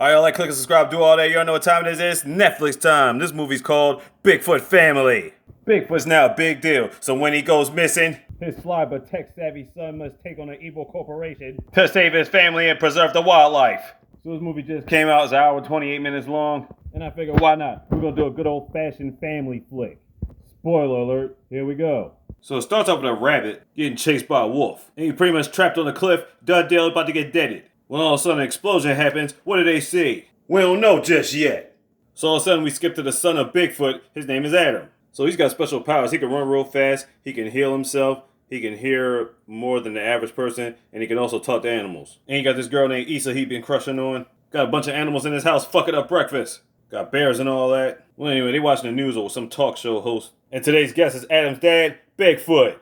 Alright, y'all like, click and subscribe, do all that. You all know what time it is. It's Netflix time. This movie's called Bigfoot Family. Bigfoot's now a big deal, so when he goes missing, his sly but tech-savvy son must take on an evil corporation to save his family and preserve the wildlife. So this movie just came out. It's an hour and 28 minutes long, and I figured, why not? We're gonna do a good old-fashioned family flick. Spoiler alert, here we go. So it starts off with a rabbit getting chased by a wolf, and he's pretty much trapped on a cliff, done deal, about to get deaded. When all of a sudden an explosion happens, what do they see? We don't know just yet. So all of a sudden we skip to the son of Bigfoot. His name is Adam. So he's got special powers. He can run real fast, he can heal himself, he can hear more than the average person, and he can also talk to animals. And he got this girl named Issa he been crushing on. Got a bunch of animals in his house fucking up breakfast. Got bears and all that. Well, anyway, they watching the news or some talk show host. And today's guest is Adam's dad, Bigfoot.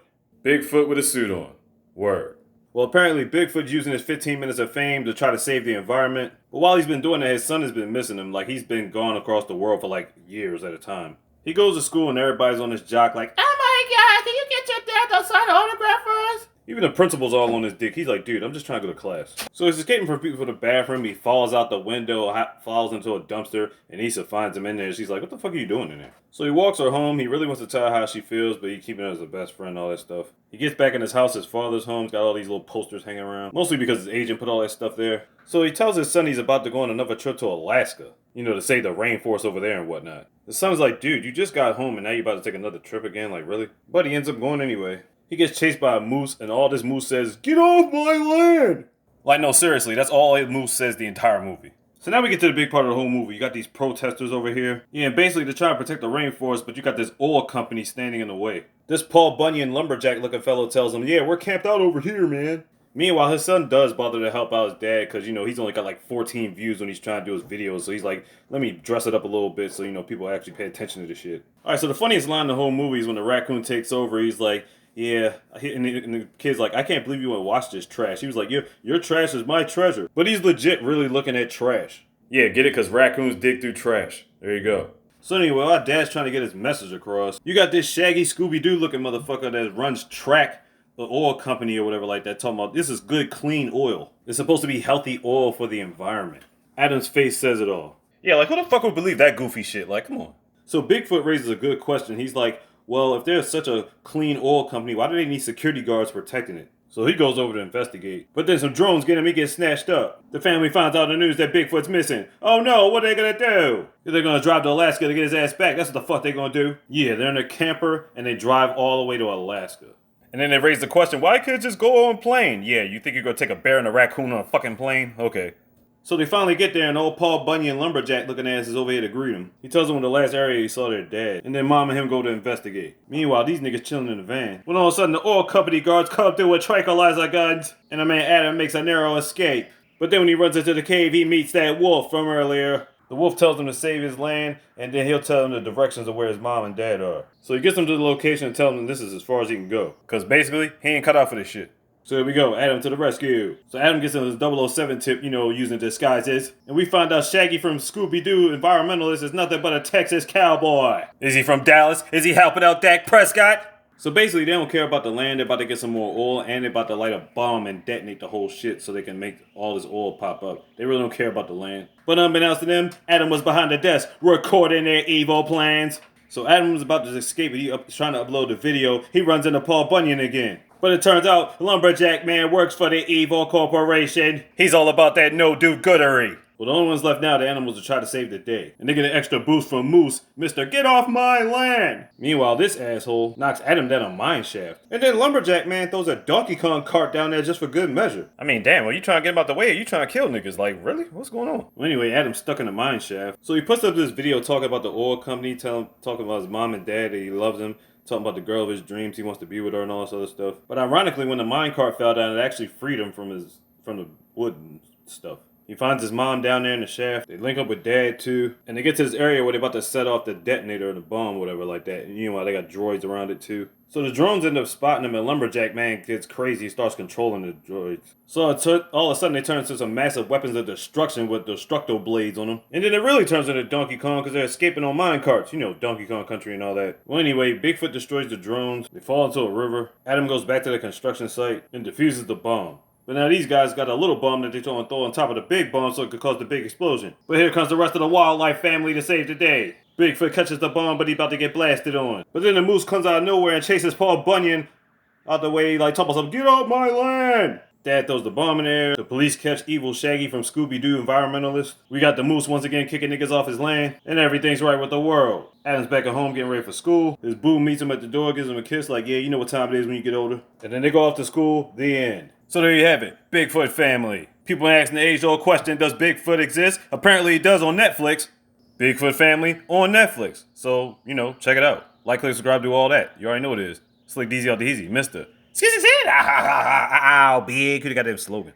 Bigfoot with a suit on. Word. Well, apparently Bigfoot's using his 15 minutes of fame to try to save the environment. But while he's been doing that, his son has been missing him. Like, he's been gone across the world for like years at a time. He goes to school and everybody's on his jock like, oh my god, can you get your dad to sign an autograph for us? Even the principal's all on his dick. He's like, dude, I'm just trying to go to class. So he's escaping from people for the bathroom. He falls out the window, falls into a dumpster, and Issa finds him in there. She's like, what the fuck are you doing in there? So he walks her home. He really wants to tell her how she feels, but he's keeping her as a best friend, all that stuff. He gets back in his house. His father's home. He's got all these little posters hanging around, mostly because his agent put all that stuff there. So he tells his son he's about to go on another trip to Alaska, you know, to save the rainforest over there and whatnot. The son's like, dude, you just got home and now you're about to take another trip again? Like, really? But he ends up going anyway. He gets chased by a moose, and all this moose says, get off my land! Like, no, seriously, that's all the moose says the entire movie. So now we get to the big part of the whole movie. You got these protesters over here. Yeah, and basically they're trying to protect the rainforest, but you got this oil company standing in the way. This Paul Bunyan lumberjack looking fellow tells him, yeah, we're camped out over here, man. Meanwhile, his son does bother to help out his dad because, you know, he's only got like 14 views when he's trying to do his videos. So he's like, let me dress it up a little bit so, you know, people actually pay attention to this shit. Alright, so the funniest line in the whole movie is when the raccoon takes over. He's like, yeah, and the kid's like, I can't believe you went and watch this trash. He was like, your trash is my treasure. But he's legit really looking at trash. Yeah, get it? Because raccoons dig through trash. There you go. So anyway, our dad's trying to get his message across. You got this shaggy Scooby-Doo looking motherfucker that runs track, the oil company or whatever like that, talking about this is good, clean oil. It's supposed to be healthy oil for the environment. Adam's face says it all. Yeah, like who the fuck would believe that goofy shit? Like, come on. So Bigfoot raises a good question. He's like, well, if there's such a clean oil company, why do they need security guards protecting it? So he goes over to investigate. But then some drones get him, he gets snatched up. The family finds out in the news that Bigfoot's missing. Oh no, what are they gonna do? They're gonna drive to Alaska to get his ass back. That's what the fuck they're gonna do. Yeah, they're in a camper and they drive all the way to Alaska. And then they raise the question, why couldn't just go on a plane? Yeah, you think you're gonna take a bear and a raccoon on a fucking plane? Okay. So they finally get there and old Paul Bunyan lumberjack looking ass is over here to greet him. He tells them in the last area he saw their dad. And then mom and him go to investigate. Meanwhile, these niggas chilling in the van. When all of a sudden the oil company guards come through with tranquilizer guns. And our man Adam makes a narrow escape. But then when he runs into the cave, he meets that wolf from earlier. The wolf tells him to save his land. And then he'll tell him the directions of where his mom and dad are. So he gets them to the location and tells them this is as far as he can go. Because basically, he ain't cut out for this shit. So here we go, Adam to the rescue. So Adam gets him his 007 tip, you know, using disguises. And we find out Shaggy from Scooby-Doo Environmentalist is nothing but a Texas cowboy. Is he from Dallas? Is he helping out Dak Prescott? So basically, they don't care about the land. They're about to get some more oil, and they're about to light a bomb and detonate the whole shit so they can make all this oil pop up. They really don't care about the land. But unbeknownst to them, Adam was behind the desk recording their evil plans. So Adam was about to escape, and he's trying to upload the video. He runs into Paul Bunyan again. But it turns out, Lumberjack Man works for the evil corporation. He's all about that no-do-goodery. Well, the only ones left now are the animals to try to save the day. And they get an extra boost from Moose, Mr. Get Off My Land! Meanwhile, this asshole knocks Adam down a mine shaft. And then Lumberjack Man throws a Donkey Kong cart down there just for good measure. I mean, damn, are you trying to get him out the way or you trying to kill niggas? Like, really? What's going on? Well, anyway, Adam's stuck in the mine shaft. So he puts up this video talking about the oil company, talking about his mom and dad, that he loves them. Talking about the girl of his dreams, he wants to be with her and all this other stuff. But ironically, when the minecart fell down, it actually freed him from the wood and stuff. He finds his mom down there in the shaft. They link up with dad too. And they get to this area where they're about to set off the detonator or the bomb or whatever like that. And you know, they got droids around it too. So the drones end up spotting him and Lumberjack Man gets crazy. He starts controlling the droids. So all of a sudden they turn into some massive weapons of destruction with destructo blades on them. And then it really turns into Donkey Kong because they're escaping on minecarts. You know, Donkey Kong Country and all that. Well, anyway, Bigfoot destroys the drones. They fall into a river. Adam goes back to the construction site and defuses the bomb. But now these guys got a little bomb that they throw on top of the big bomb so it could cause the big explosion. But here comes the rest of the wildlife family to save the day. Bigfoot catches the bomb, but he about to get blasted on. But then the moose comes out of nowhere and chases Paul Bunyan out the way, like talking about something, get off my land! Dad throws the bomb in there. The police catch evil Shaggy from Scooby-Doo Environmentalist. We got the moose once again kicking niggas off his land. And everything's right with the world. Adam's back at home getting ready for school. His boo meets him at the door, gives him a kiss like, yeah, you know what time it is when you get older. And then they go off to school. The end. So there you have it. Bigfoot family. People asking the age-old question, does Bigfoot exist? Apparently it does on Netflix. Bigfoot family on Netflix. So, check it out. Like, click, subscribe, do all that. You already know what it is. Slick DZ out the easy. Mr. Ow, big. Could have got that slogan.